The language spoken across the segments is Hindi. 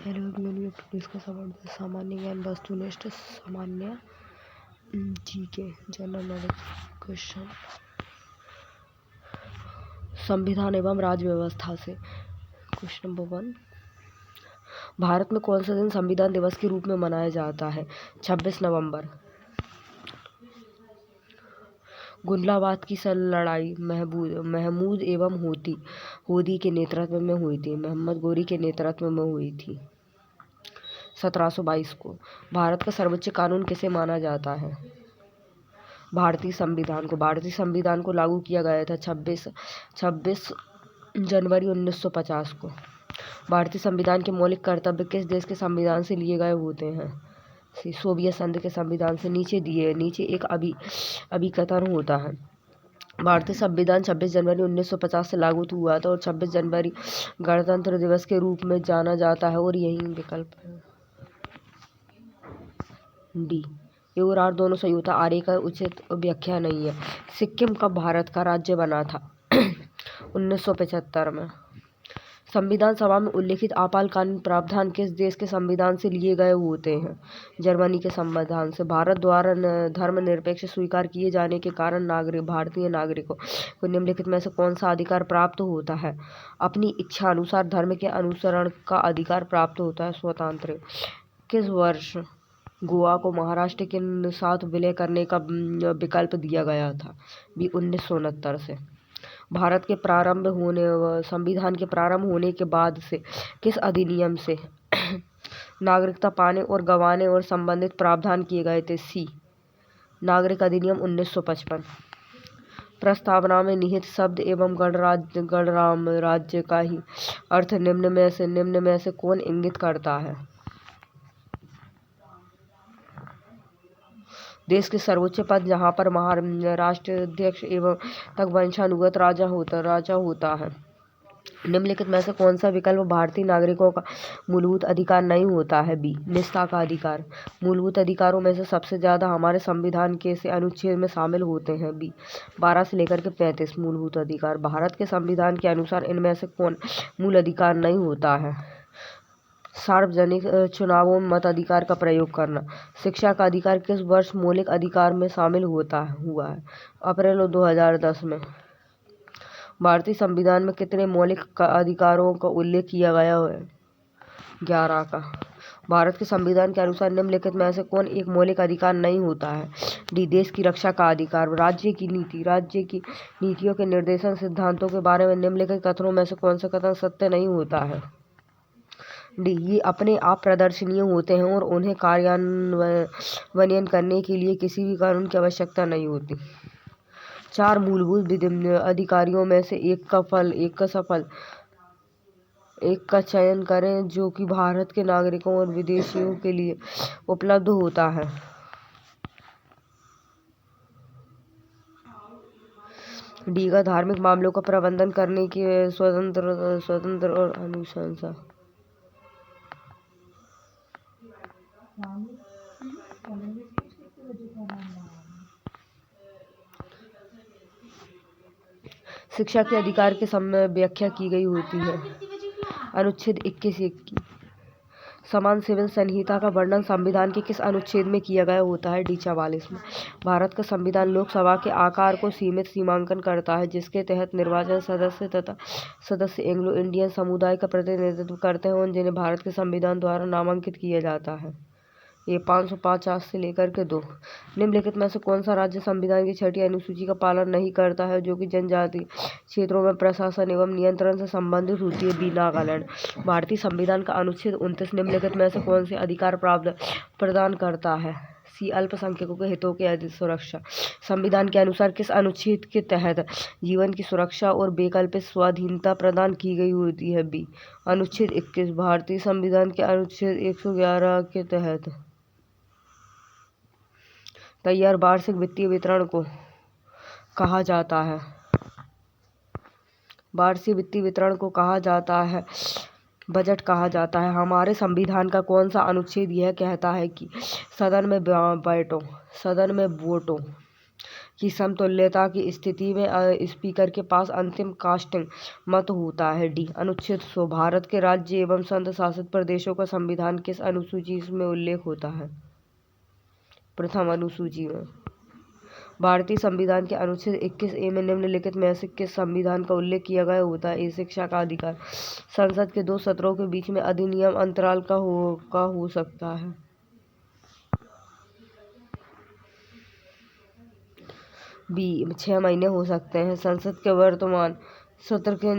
Hello everyone, we discuss about सामान्य ज्ञान, वस्तुनिष्ठ सामान्य जीके जनरल नॉलेज क्वेश्चन। संविधान एवं राज्य व्यवस्था से क्वेश्चन नंबर 1। भारत में कौन सा दिन संविधान दिवस के रूप में मनाया जाता है? 26 नवंबर। गुंडलाबाद की लड़ाई महमूद एवं होदी के नेतृत्व में हुई थी। मोहम्मद गोरी के नेतृत्व में हुई थी 1722 को। भारत का सर्वोच्च कानून किसे माना जाता है? भारतीय संविधान को। भारतीय संविधान को लागू किया गया था 26 जनवरी 1950 को। भारतीय संविधान के मौलिक कर्तव्य किस देश के संविधान से लिए गए होते हैं? सोवियत संघ के संविधान से। नीचे एक अभिकथन होता है। भारतीय संविधान 26 जनवरी 1950 से लागू हुआ था और 26 जनवरी गणतंत्र दिवस के रूप में जाना जाता है, और यही विकल्प है डी। ए और आर दोनों सही होता। आर का उचित व्याख्या नहीं है। सिक्किम कब भारत का राज्य बना था? 1975 में। संविधान सभा में उल्लिखित आपातकालीन प्रावधान किस देश के संविधान से लिए गए होते हैं? जर्मनी के संविधान से। भारत द्वारा धर्मनिरपेक्ष स्वीकार किए जाने के कारण भारतीय नागरिकों को निम्नलिखित में से कौन सा अधिकार प्राप्त होता है? अपनी इच्छा अनुसार धर्म के अनुसरण का अधिकार प्राप्त होता है। स्वतंत्र। किस वर्ष गोवा को महाराष्ट्र के साथ विलय करने का विकल्प दिया गया था? 1969 से। भारत के संविधान के प्रारंभ होने के बाद से किस अधिनियम से नागरिकता पाने और गंवाने और संबंधित प्रावधान किए गए थे? सी। नागरिक अधिनियम 1955। प्रस्तावना में निहित शब्द एवं गणराम राज्य का ही अर्थ निम्न में से कौन इंगित करता है? देश के सर्वोच्च पद जहाँ पर राष्ट्राध्यक्ष एवं तक वंशानुगत राजा होता है। निम्नलिखित में से कौन सा विकल्प भारतीय नागरिकों का मूलभूत अधिकार नहीं होता है? बी। निष्ठा का अधिकार। मूलभूत अधिकारों में से सबसे ज्यादा हमारे संविधान के से अनुच्छेद में शामिल होते हैं। बी। 12 से लेकर के 35 मूलभूत अधिकार। भारत के संविधान के अनुसार इनमें से कौन मूल अधिकार नहीं होता है? सार्वजनिक चुनावों में मताधिकार का प्रयोग करना। शिक्षा का अधिकार किस वर्ष मौलिक अधिकार में शामिल हुआ है? अप्रैल 2010 में। भारतीय संविधान में कितने मौलिक अधिकारों का उल्लेख किया गया है? 11 का। भारत के संविधान के अनुसार निम्नलिखित में से कौन एक मौलिक अधिकार नहीं होता है? डी। देश की रक्षा का अधिकार। राज्य की नीतियों के निर्देशन सिद्धांतों के बारे में निम्नलिखित कथनों में से कौन सा कथन सत्य नहीं होता है? डी। ये अपने आप प्रदर्शनीय होते हैं और उन्हें कार्यान्वयन करने के लिए किसी भी कानून की आवश्यकता नहीं होती। 4 मूलभूत अधिकारियों में से एक का चयन करें जो कि भारत के नागरिकों और विदेशियों के लिए उपलब्ध होता है। डी का धार्मिक मामलों का प्रबंधन करने की स्वतंत्र और अनुशंसा। शिक्षा के अधिकार के समय व्याख्या की गई होती है। अनुच्छेद 21 समान सिविल संहिता का वर्णन संविधान के किस अनुच्छेद में किया गया होता है? डी। 44 में। भारत का संविधान लोकसभा के आकार को सीमांकन करता है, जिसके तहत निर्वाचित सदस्य एंग्लो इंडियन समुदाय का प्रतिनिधित्व करते हैं और जिन्हें भारत के संविधान द्वारा नामांकित किया जाता है। ये 550 से लेकर के 2। निम्नलिखित में से कौन सा राज्य संविधान की 6ठी अनुसूची का पालन नहीं करता है, जो कि जनजातीय क्षेत्रों में प्रशासन एवं नियंत्रण से संबंधित होती है? बी। नागालैंड। भारतीय संविधान का अनुच्छेद 29 निम्नलिखित में से कौन से अधिकार प्रदान करता है? सी। अल्पसंख्यकों के हितों की सुरक्षा। संविधान के अनुसार किस अनुच्छेद के तहत जीवन की सुरक्षा और वैकल्पिक स्वाधीनता प्रदान की गई होती है? बी। अनुच्छेद 21। भारतीय संविधान के अनुच्छेद 111 के तहत तैयार वार्षिक वित्तीय विवरण को कहा जाता है? वार्षिक वित्तीय विवरण को कहा जाता है बजट कहा जाता है। हमारे संविधान का कौन सा अनुच्छेद यह कहता है कि सदन में वोटों की समतुल्यता की स्थिति में स्पीकर के पास अंतिम कास्टिंग मत होता है। डी। अनुच्छेद 100 भारत के राज्य एवं संघ शासित प्रदेशों का संविधान किस अनुसूची में उल्लेख होता है? प्रथम अनुसूची में। भारतीय संविधान के अनुच्छेद 21A में निम्नलिखित में से किस संविधान का उल्लेख किया गया होता है? ए। शिक्षा का अधिकार। संसद के 2 सत्रों के बीच में अधिनियम अंतराल का हो सकता है? बी। 6 महीने हो सकते हैं। संसद के वर्तमान सत्र के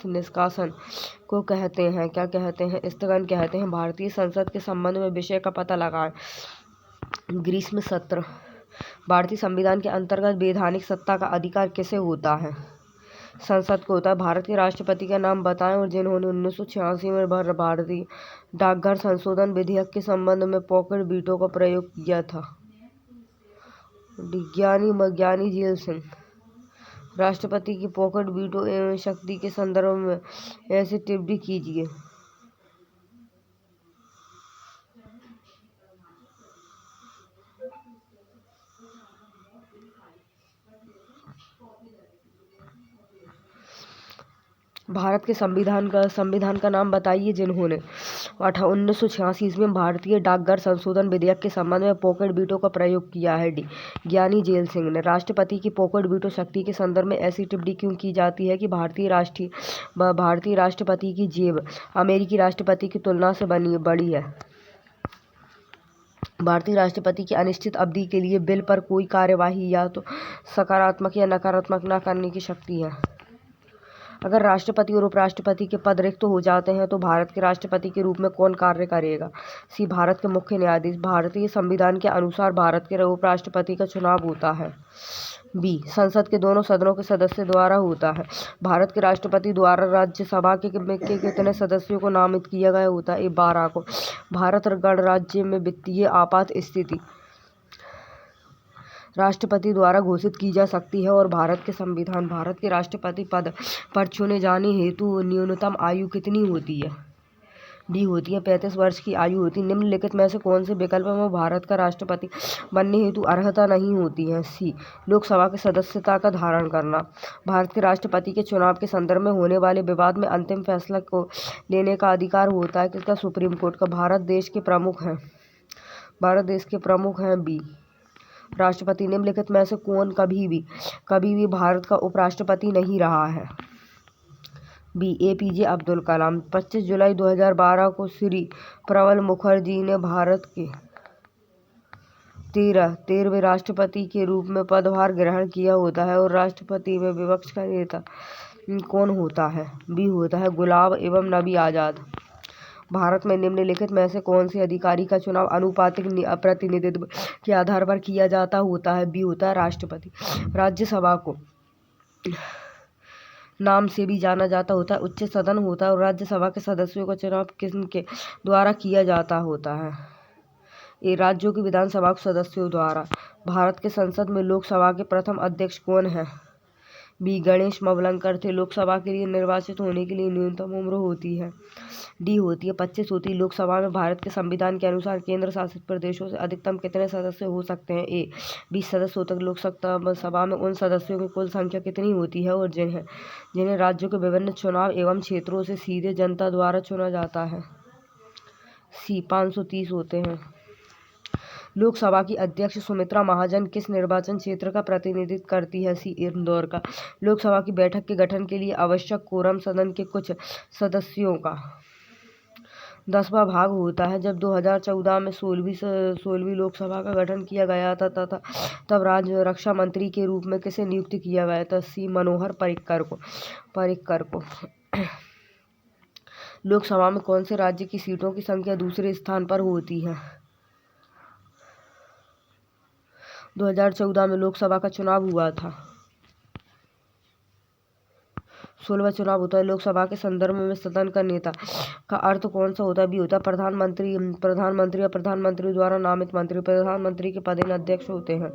निष्कासन को कहते हैं? क्या कहते हैं? स्थगन कहते हैं। भारतीय संसद के संबंध में विषय का पता लगाएं। ग्रीष्म सत्र। भारतीय संविधान के अंतर्गत वैधानिक सत्ता का अधिकार किसे होता है? संसद को होता है। भारत के राष्ट्रपति का नाम बताएं और जिन्होंने 1986 में भारतीय डाकघर संशोधन विधेयक के संबंध में पॉकेट वीटो का प्रयोग किया था। ज्ञानी जेल सिंह। राष्ट्रपति की पॉकेट वीटो एवं शक्ति के संदर्भ में ऐसी टिप्पणी कीजिए। भारत के संविधान का नाम बताइए जिन्होंने 1986 ईस्वी में भारतीय डाकघर संशोधन विधेयक के संबंध में पॉकेट वीटो का प्रयोग किया है। डी। ज्ञानी जेल सिंह ने। राष्ट्रपति की पॉकेट वीटो शक्ति के संदर्भ में ऐसी टिप्पणी क्यों की जाती है कि भारतीय राष्ट्रपति की जेब अमेरिकी राष्ट्रपति की तुलना से बड़ी है? भारतीय राष्ट्रपति की अनिश्चित अवधि के लिए बिल पर कोई कार्यवाही या तो सकारात्मक या नकारात्मक न करने की शक्ति है। अगर राष्ट्रपति और उपराष्ट्रपति के पद रिक्त हो जाते हैं तो भारत के राष्ट्रपति के रूप में कौन कार्य करेगा? सी। भारत के मुख्य न्यायाधीश। भारतीय संविधान के अनुसार भारत के उपराष्ट्रपति का चुनाव होता है। बी। संसद के दोनों सदनों के सदस्य द्वारा होता है। भारत के राष्ट्रपति द्वारा राज्यसभा के कितने सदस्यों को नामित किया गया होता है? 12 को। भारत गणराज्य में वित्तीय आपात स्थिति राष्ट्रपति द्वारा घोषित की जा सकती है और भारत के राष्ट्रपति पद पर चुने जाने हेतु न्यूनतम आयु कितनी होती है? डी। होती है 35 वर्ष की आयु होती है। निम्नलिखित में से कौन से विकल्प में भारत का राष्ट्रपति बनने हेतु अर्हता नहीं होती है? सी। लोकसभा की सदस्यता का धारण करना। भारत के राष्ट्रपति के चुनाव के संदर्भ में होने वाले विवाद में अंतिम फैसला को लेने का अधिकार होता है किसका? सुप्रीम कोर्ट का। भारत देश के प्रमुख हैं। बी। राष्ट्रपति। निम्नलिखित में से कौन कभी भी भारत का उपराष्ट्रपति नहीं रहा है? बी। APJ अब्दुल कलाम। 25 जुलाई 2012 को श्री प्रणब मुखर्जी ने भारत के 13वें राष्ट्रपति के रूप में पदभार ग्रहण किया होता है और राष्ट्रपति में विपक्ष का नेता कौन होता है? बी। होता है गुलाम एवं नबी आज़ाद। भारत में निम्नलिखित में से कौन से अधिकारी का चुनाव आनुपातिक प्रतिनिधित्व के आधार पर किया जाता होता है? बी। होता है राष्ट्रपति। राज्यसभा को नाम से भी जाना जाता होता है उच्च सदन होता है और राज्यसभा के सदस्यों का चुनाव किसके द्वारा किया जाता होता है? ए। राज्यों की विधानसभा के सदस्यों द्वारा। भारत के संसद में लोकसभा के प्रथम अध्यक्ष कौन है? बी। गणेश मवलंकर थे। लोकसभा के लिए निर्वाचित होने के लिए न्यूनतम उम्र होती है? डी। होती है 25 होती है। लोकसभा में भारत के संविधान के अनुसार केंद्र शासित प्रदेशों से अधिकतम कितने सदस्य हो सकते हैं? ए। 20 सदस्य होते हैं। लोकसभा में उन सदस्यों की कुल संख्या कितनी होती है और जिन्हें राज्यों के विभिन्न चुनाव एवं क्षेत्रों से सीधे जनता द्वारा चुना जाता है? सी। 530 होते हैं। लोकसभा की अध्यक्ष सुमित्रा महाजन किस निर्वाचन क्षेत्र का प्रतिनिधित्व करती है? सी। इंदौर का। लोकसभा की बैठक के गठन के लिए आवश्यक कोरम सदन के कुछ सदस्यों का 10वां भाग होता है। जब 2014 में 16वीं लोकसभा का गठन किया गया था तब राज्य रक्षा मंत्री के रूप में किसे नियुक्त किया गया था? सी। मनोहर पर्रिकर को। लोकसभा में कौन से राज्य की सीटों की संख्या दूसरे स्थान पर होती है? 2014 में लोकसभा का चुनाव हुआ था। 16वां चुनाव होता है। लोकसभा के संदर्भ में सदन का नेता का अर्थ कौन सा होता है? बी। होता है प्रधानमंत्री या प्रधानमंत्री द्वारा नामित मंत्री। प्रधानमंत्री के पदेन अध्यक्ष होते हैं।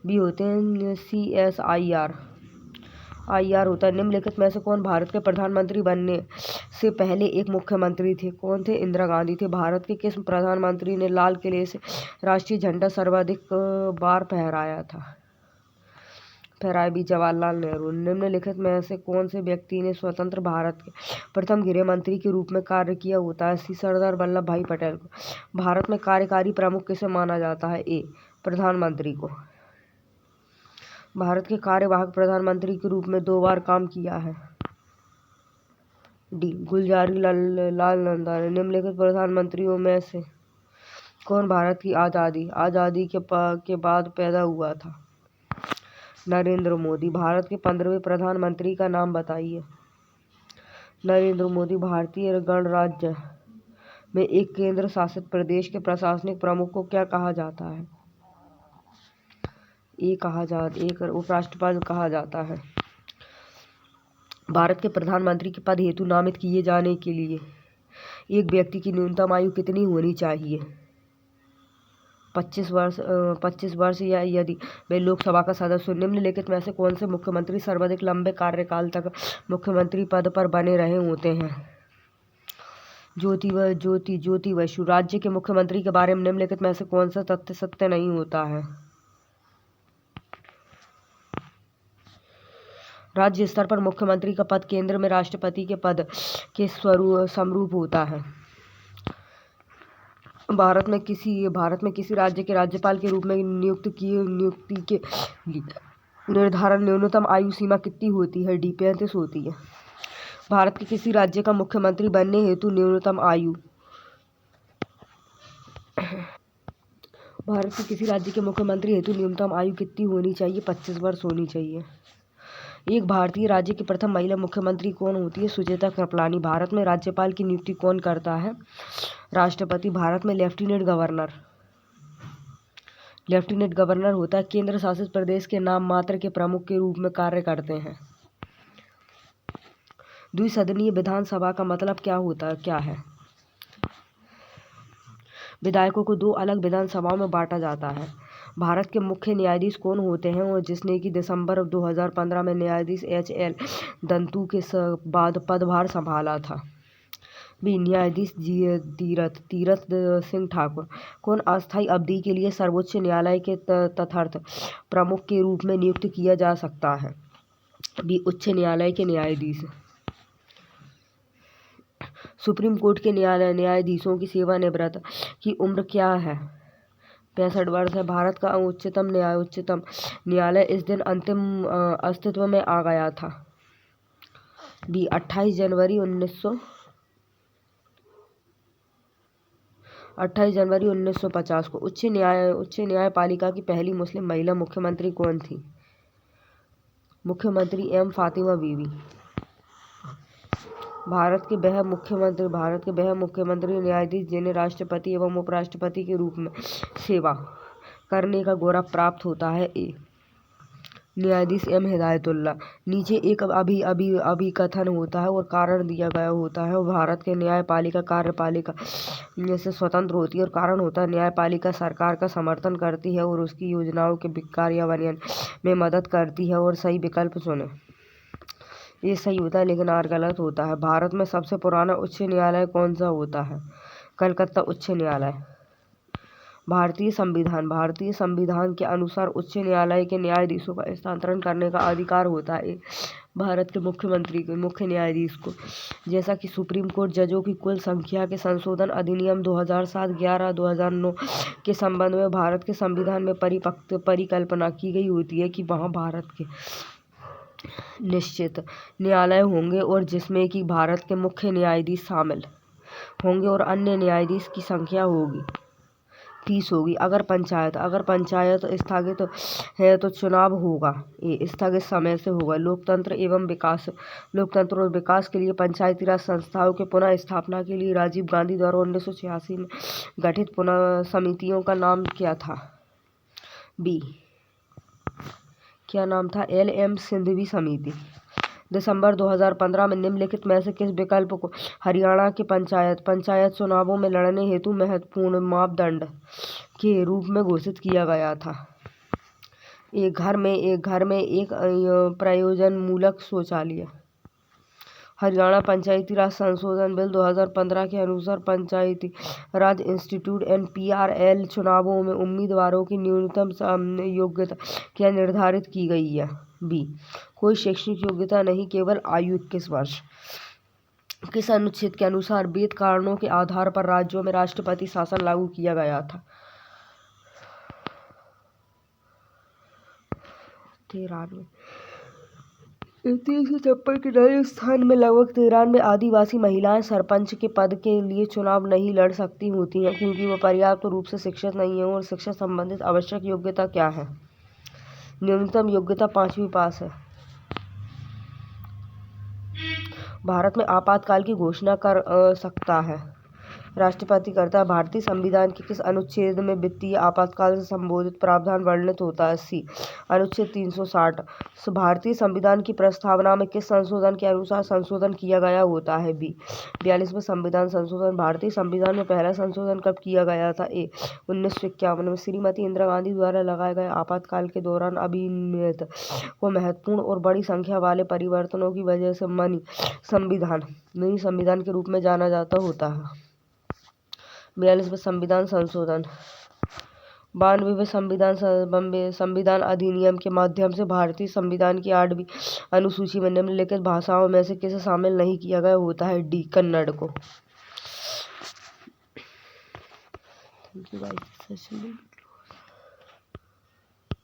बी। होते हैं CSIR होता है। निम्नलिखित में से कौन भारत के प्रधानमंत्री बनने से पहले एक मुख्यमंत्री थे। कौन थे? इंदिरा गांधी थे। भारत के किस प्रधानमंत्री ने लाल किले से राष्ट्रीय झंडा सर्वाधिक बार फहराया था? फहराया भी जवाहरलाल नेहरू। निम्नलिखित में से कौन से व्यक्ति ने स्वतंत्र भारत के प्रथम गृह मंत्री के रूप में कार्य किया होता है? सरदार वल्लभ भाई पटेल को। भारत में कार्यकारी प्रमुख किसे माना जाता है? ए, प्रधानमंत्री को। भारत के कार्यवाहक प्रधानमंत्री के रूप में 2 बार काम किया है। डी, गुलजारी लाल नंदा ने। निम्नलिखित प्रधानमंत्रियों में से कौन भारत की आज़ादी के बाद पैदा हुआ था? नरेंद्र मोदी। भारत के 15वें प्रधानमंत्री का नाम बताइए। नरेंद्र मोदी। भारतीय गणराज्य में एक केंद्र शासित प्रदेश के प्रशासनिक प्रमुख को क्या कहा जाता है? एक उपराष्ट्रपति कहा जाता है। भारत के प्रधानमंत्री के पद हेतु नामित किए जाने के लिए एक व्यक्ति की न्यूनतम आयु कितनी होनी चाहिए? 25 वर्ष या यदि वे लोकसभा का सदस्य हो। निम्नलिखित में से कौन से मुख्यमंत्री सर्वाधिक लंबे कार्यकाल तक मुख्यमंत्री पद पर बने रहे होते हैं? ज्योति बसु। राज्य के मुख्यमंत्री के बारे में निम्नलिखित में से कौन सा तथ्य सत्य नहीं होता है? राज्य स्तर पर मुख्यमंत्री का पद केंद्र में राष्ट्रपति के पद के समरूप होता है। भारत में किसी राज्य के राज्यपाल के रूप में नियुक्ति के निर्धारण न्यूनतम आयु सीमा कितनी होती है? डी, 35 होती है। भारत के किसी राज्य का मुख्यमंत्री बनने हेतु न्यूनतम आयु कितनी होनी चाहिए? 25 वर्ष होनी चाहिए। एक भारतीय राज्य की प्रथम महिला मुख्यमंत्री कौन होती है? सुचेता कृपलानी। भारत में राज्यपाल की नियुक्ति कौन करता है? राष्ट्रपति। भारत में लेफ्टिनेंट गवर्नर होता है। केंद्र शासित प्रदेश के नाम मात्र के प्रमुख के रूप में कार्य करते हैं। द्विसदनीय विधानसभा का मतलब क्या है? विधायकों को 2 अलग विधानसभाओं में बांटा जाता है। भारत के मुख्य न्यायाधीश कौन होते हैं और जिसने कि दिसंबर 2015 में न्यायाधीश H.L. दंतु के बाद पदभार संभाला था? बी, न्यायाधीश तीरथ सिंह ठाकुर। कौन अस्थायी अवधि के लिए सर्वोच्च न्यायालय के तथार्थ प्रमुख के रूप में नियुक्त किया जा सकता है? बी, उच्च न्यायालय के न्यायाधीश। सुप्रीम कोर्ट के न्यायाधीशों की सेवानिवृत्त की उम्र क्या है? 65 वर्ष है। भारत का उच्चतम न्यायालय इस दिन अंतिम अस्तित्व में आ गया था? बी, 28 जनवरी 1950 को। उच्च न्यायपालिका की पहली मुस्लिम महिला मुख्यमंत्री कौन थी? मुख्यमंत्री एम फातिमा बीवी। भारत के वह मुख्यमंत्री न्यायाधीश जिन्हें राष्ट्रपति एवं उपराष्ट्रपति के रूप में सेवा करने का गौरव प्राप्त होता है? ए, न्यायाधीश एम हिदायतुल्ला। नीचे एक अभिकथन होता है और कारण दिया गया होता है। भारत के न्यायपालिका कार्यपालिका से स्वतंत्र होती है और कारण होता है न्यायपालिका सरकार का समर्थन करती है और उसकी योजनाओं के कार्यान्वयन में मदद करती है। और सही विकल्प चुनें। ये सही होता है लेकिन आर गलत होता है। भारत में सबसे पुराना उच्च न्यायालय कौन सा होता है? कलकत्ता उच्च न्यायालय। भारतीय संविधान के अनुसार उच्च न्यायालय के न्यायाधीशों का स्थानांतरण करने का अधिकार होता है भारत के मुख्य न्यायाधीश को। जैसा कि सुप्रीम कोर्ट जजों की कुल संख्या के संशोधन अधिनियम 2007 11 2009 के संबंध में भारत के संविधान में परिकल्पना की गई होती है कि वहाँ भारत के निश्चित न्यायालय होंगे और जिसमें कि भारत के मुख्य न्यायाधीश शामिल होंगे और अन्य न्यायाधीश की संख्या होगी 30 होगी। अगर पंचायत स्थगित है तो चुनाव होगा ये स्थगित समय से होगा। लोकतंत्र और विकास के लिए पंचायती राज संस्थाओं के पुनः स्थापना के लिए राजीव गांधी द्वारा 1986 में गठित पुनः समितियों का नाम क्या था? बी, क्या नाम था? LM सिंघवी समिति। दिसंबर 2015 में निम्नलिखित में से किस विकल्प को हरियाणा के पंचायत चुनावों में लड़ने हेतु महत्वपूर्ण मापदंड के रूप में घोषित किया गया था? एक घर में एक प्रयोजनमूलक शौचालय। हरियाणा पंचायती राज संशोधन बिल 2015 के अनुसार पंचायती राज इंस्टीट्यूट NPRL चुनावों में उम्मीदवारों की न्यूनतम योग्यता क्या निर्धारित की गई है। बी, कोई शैक्षणिक योग्यता नहीं, केवल आयु 21 वर्ष। किस अनुच्छेद के अनुसार वेद कारणों के आधार पर राज्यों में राष्ट्रपति शासन लागू किया गया था। 93। 356 के राजस्थान में लगभग 93 आदिवासी महिलाएं सरपंच के पद के लिए चुनाव नहीं लड़ सकती होती हैं क्योंकि वो पर्याप्त रूप से शिक्षित नहीं है। और शिक्षा संबंधित आवश्यक योग्यता क्या है। न्यूनतम योग्यता 5वीं पास है। भारत में आपातकाल की घोषणा कर सकता है राष्ट्रपति करता है। भारतीय संविधान के किस अनुच्छेद में वित्तीय आपातकाल से संबंधित प्रावधान वर्णित होता है। सी, अनुच्छेद 360। भारतीय संविधान की प्रस्तावना में किस संशोधन के अनुसार संशोधन किया गया होता है। बी, 42वां संविधान संशोधन। भारतीय संविधान में पहला संशोधन कब किया गया था। ए, 1951 में। श्रीमती इंदिरा गांधी द्वारा लगाए गए आपातकाल के दौरान अभिनीत को महत्वपूर्ण और बड़ी संख्या वाले परिवर्तनों की वजह से मिनी संविधान के रूप में जाना जाता होता है। 42वां संविधान संशोधन। 92वें संविधान अधिनियम के माध्यम से भारतीय संविधान की 8वीं अनुसूची में निम्नलिखित भाषाओं में से किसे शामिल नहीं किया गया होता है। डी, कन्नड़ को।